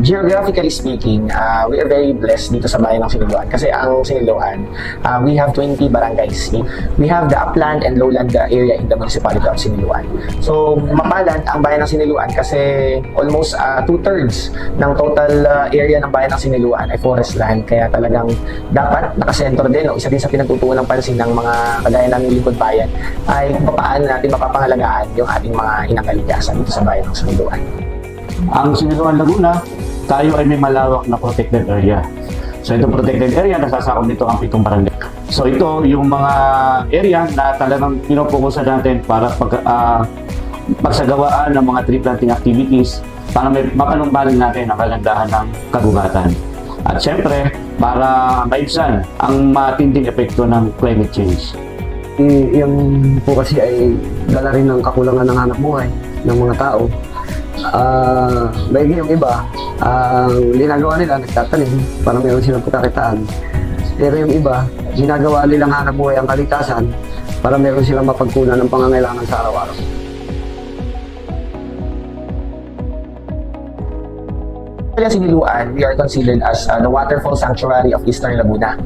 Geographically speaking, we are very blessed dito sa bayan ng Siniloan kasi ang Siniloan, we have 20 barangays. We have the upland and lowland area in the municipality of Siniloan. So, mapalad ang bayan ng Siniloan kasi almost 2/3 ng total area ng bayan ng Siniloan ay forest land. Kaya talagang dapat nakasentro din, isa din sa pinagtutuunan ng pansin ng mga kagaya ng lingkod bayan ay kung paano natin mapapangalagaan yung ating mga inang kalikasan dito sa bayan ng Siniloan. Ang Siniloan, Laguna, tayo ay may malawak na protected area. So itong protected area, nasasakop nito ang 7 barangay. So ito yung mga area na talagang pinopokusan natin para pagsagawaan ng mga tree planting activities para mapanumbalan natin ang kagandahan ng kagubatan. At syempre, para maibsan ang matinding epekto ng climate change. Yan po kasi ay dala rin ng kakulangan ng hanap buhay ng mga tao. Baigi yung iba, ang ginagawa nila, nagtatanim para mayroon silang pagkakitaan. Pero yung iba, ginagawa nilang hanap buhay ang kalikasan para mayroon silang mapagkunan ng pangangailangan sa araw-araw. Sa Siniloan, we are considered as the waterfall sanctuary of Eastern Laguna.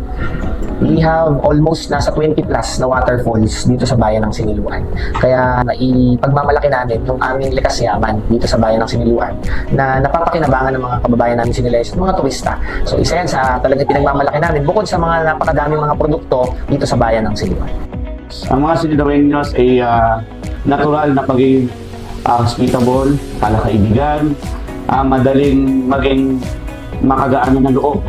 We have almost nasa 20 plus na waterfalls dito sa bayan ng Siniloan. Kaya ipagmamalaki namin yung aming likas yaman dito sa bayan ng Siniloan na napapakinabangan ng mga kababayan namin Siniloenses, mga turista. So isa yan sa talagang pinagmamalaki namin bukod sa mga napakadaming mga produkto dito sa bayan ng Siniloan. Ang mga Siniloeños ay natural na pagiging hospitable, palakaibigan, madaling maging makagaan ng loob.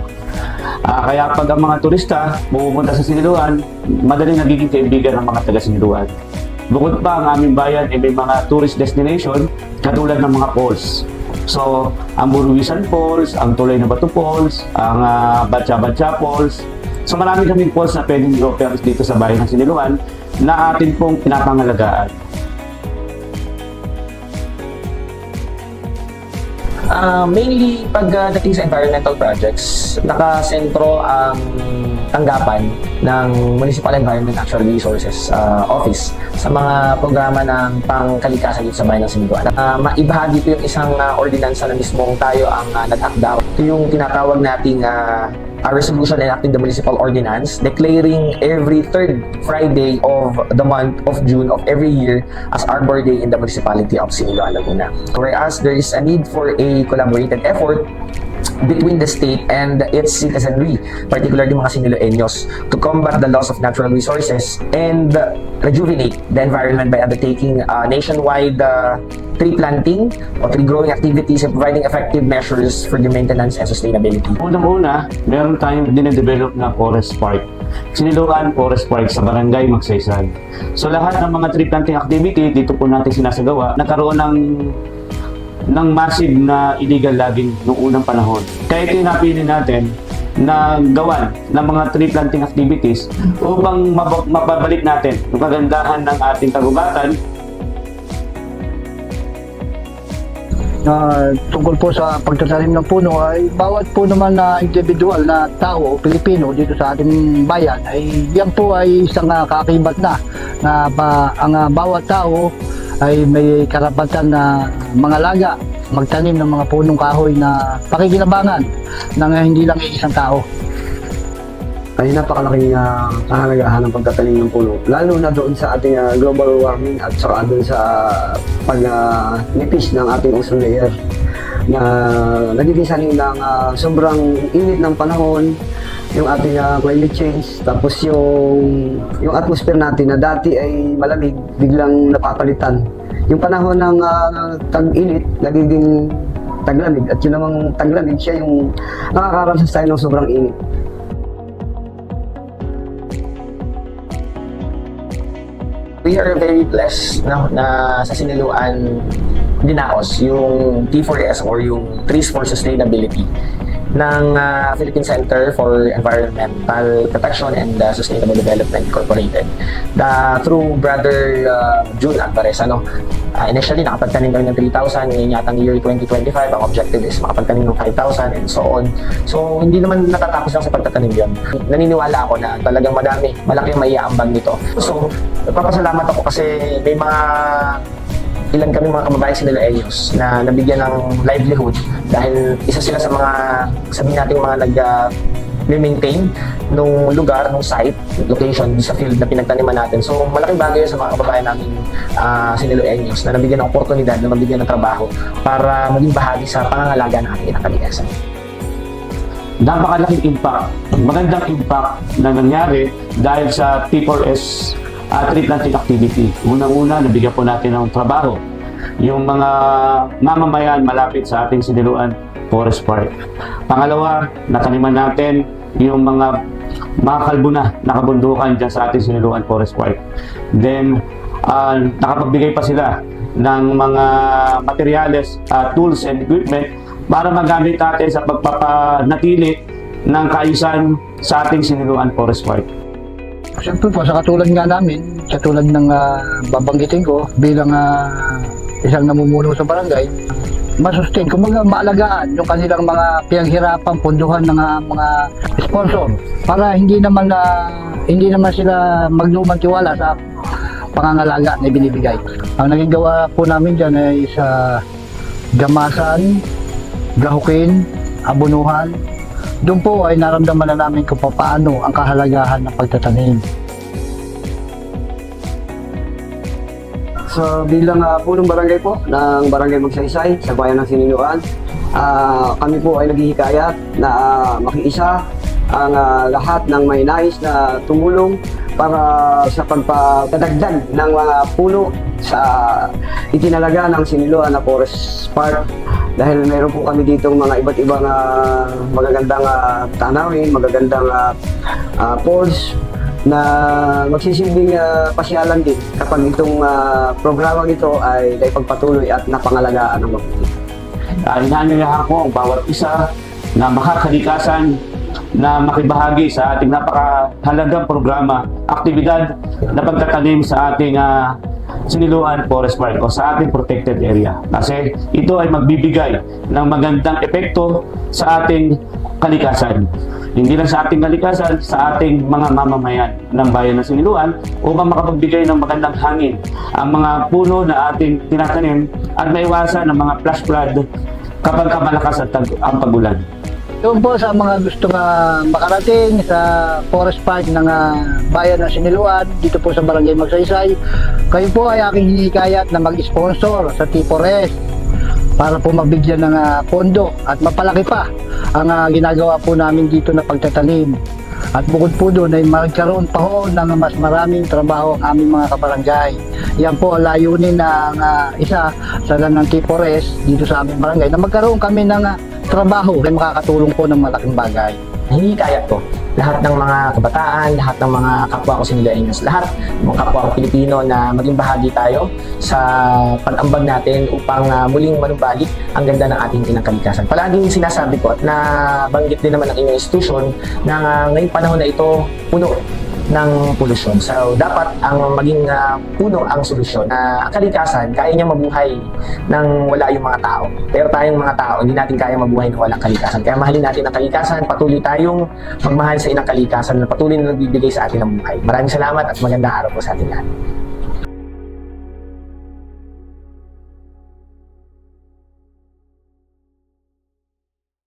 Kaya pag ang mga turista pupunta sa Siniloan, madaling nagiging kaibigan ng mga taga-Siniloan. Bukod pa, ang aming bayan ay may mga tourist destination katulad ng mga falls. So, ang Buruisan Falls, ang Tulay na Bato Falls, ang Batcha-Batcha Falls. So, marami kaming falls na pwedeng i-offer dito sa bayan ng Siniloan na atin pong pinapangalagaan. Mainly pagdating sa environmental projects, nakasentro ang tanggapan ng Municipal Environment Natural Resources Office sa mga programa ng pangkalikasan dito sa bayan ng Siniloan. Maibahagi ko yung isang ordinansa na mismong tayo ang nag-act. Ito yung tinatawag nating a resolution enacting the municipal ordinance declaring every 3rd Friday of the month of June of every year as Arbor Day in the municipality of Siniloan, Laguna. Whereas there is a need for a collaborated effort between the state and its citizenry, particularly mga Siniloeños, to combat the loss of natural resources and rejuvenate the environment by undertaking nationwide tree planting o tree growing activities and providing effective measures for the maintenance and sustainability. Unang-una, meron tayong dinedevelop na forest park. Siniloan Forest Park sa Barangay Magsaysay. So lahat ng mga tree planting activity dito po natin sinasagawa, nagkaroon ng massive na illegal logging noong unang panahon. Kaya ito yung napili natin na gawan ng mga tree planting activities upang mapabalik natin ang kagandahan ng ating kagubatan. Tungkol po sa pagtatanim ng puno ay bawat po naman na individual na tao o Pilipino dito sa ating bayan ay yan po ay isang kaakibat na ang bawat tao ay may karapatan na mangalaga, magtanim ng mga punong kahoy na pakikinabangan ng hindi lang isang tao. Ay napakalaking kahalagahan ng pagtatanim ng puno, lalo na doon sa ating global warming at saka doon sa pagnipis ng ating ozone layer na nagiging sanhi ng sobrang init ng panahon, yung ating climate change, tapos yung atmosphere natin na dati ay malamig, biglang napapalitan. Yung panahon ng tag-init, nagiging taglamig, at yun namang taglamig, siya yung nakakaranas tayo ng sobrang init. We are very blessed na sa Siniloan dinaos yung T4S or yung Trees for Sustainability ng Philippine Center for Environmental Protection and Sustainable Development Incorporated. Through Brother June Alvarez, initially nakapagtanim kami ng 3,000, ngayon yatang year 2025, ang objective is makapagtanim ng 5,000 and so on. So hindi naman natatapos lang sa pagtatanim yun. Naniniwala ako na talagang malaking maiaambag nito. So, nagpapasalamat ako kasi may mga ilan kami mga kababayan Siniloeños na nabigyan ng livelihood dahil isa sila sa mga, sabihin natin mga nag-maintain nung lugar, nung site, location, sa field na pinagtaniman natin. So malaking bagay yun sa mga kababayan namin Siniloeños na nabigyan ng oportunidad, na mabigyan ng trabaho para maging bahagi sa pangangalaga ng ating inakalikasan. Napakalaking impact, magandang impact na nangyari dahil sa T4S tree planting activity. Unang-una, nabigyan po natin ng trabaho yung mga mamamayan malapit sa ating Siniloan Forest Park. Pangalawa, nataniman natin yung mga kalbo na nakabundukan dyan sa ating Siniloan Forest Park. Then, nakapagbigay pa sila ng mga materyales, tools and equipment para magamit natin sa pagpapanatili ng kaayusan sa ating Siniloan Forest Park. Siyempre po, sa katulad nga namin, sa tulad ng babanggitin ko, bilang isang namumuno sa barangay, masustain, kumbaga maalagaan yung kanilang mga pinaghirapan, punduhan ng mga sponsor para hindi naman sila maglumang tiwala sa pangangalaga na binibigay. Ang naging gawa po namin dyan ay sa gamasan, gahukin, abunuhan. Doon po ay naramdaman na namin kung paano ang kahalagahan ng pagtatanim. So bilang punong barangay po ng Barangay Magsaysay sa bayan ng Siniloan, kami po ay naghihikayat na makiisa ang lahat ng may nais na tumulong para sa pagpadagdag ng mga puno sa itinalaga ng Siniloan na Forest Park. Dahil meron po kami ditong mga iba't ibang magagandang tanawin, magagandang poles na magsisilbing pasyalan din kapag itong programang ito ay naipagpatuloy at napangalagaan ng mabuti. Inaanyayahan ko ang bawat isa na makakalikasan na makibahagi sa ating napakahalagang programa, aktibidad na pagtatanim sa ating Siniloan Forest Park o sa ating protected area. Kasi ito ay magbibigay ng magandang epekto sa ating kalikasan. Hindi lang sa ating kalikasan, sa ating mga mamamayan ng bayan ng Siniloan upang makapagbigay ng magandang hangin ang mga puno na ating tinatanim at maiwasan ng mga flash flood kapag malakas ang pagulan. Doon po sa mga gusto makarating sa Forest Park ng bayan ng Siniloan, dito po sa Barangay Magsaysay, kayo po ay aking hinikayat na mag-sponsor sa T4S para po mabigyan ng pondo at mapalaki pa ang ginagawa po namin dito na pagtatanim. At bukod po doon ay magkaroon pa ho ng mas maraming trabaho ang aming mga kabarangay. Yan po ang layunin ng isa sa ng T4S dito sa aming barangay na magkaroon kami ng trabaho na makakatulong po ng malaking bagay. Hinikayat ko lahat ng mga kabataan, lahat ng mga kapwa ko Siniloeños, lahat ng mga kapwa ko Pilipino na maging bahagi tayo sa pag-ambag natin upang muling manumbalik ang ganda ng ating inakalikasan. Palaging sinasabi ko at nabanggit din naman ng inyong institusyon na ngayong panahon na ito puno ng polusyon. So, dapat ang maging puno ang solusyon na ang kalikasan, kaya niya mabuhay nang wala yung mga tao. Pero tayong mga tao, hindi natin kaya mabuhay nang walang kalikasan. Kaya mahalin natin ang kalikasan, patuloy tayong magmahal sa inang kalikasan na patuloy na nagbibigay sa atin ng buhay. Maraming salamat at magandang araw po sa ating lahat.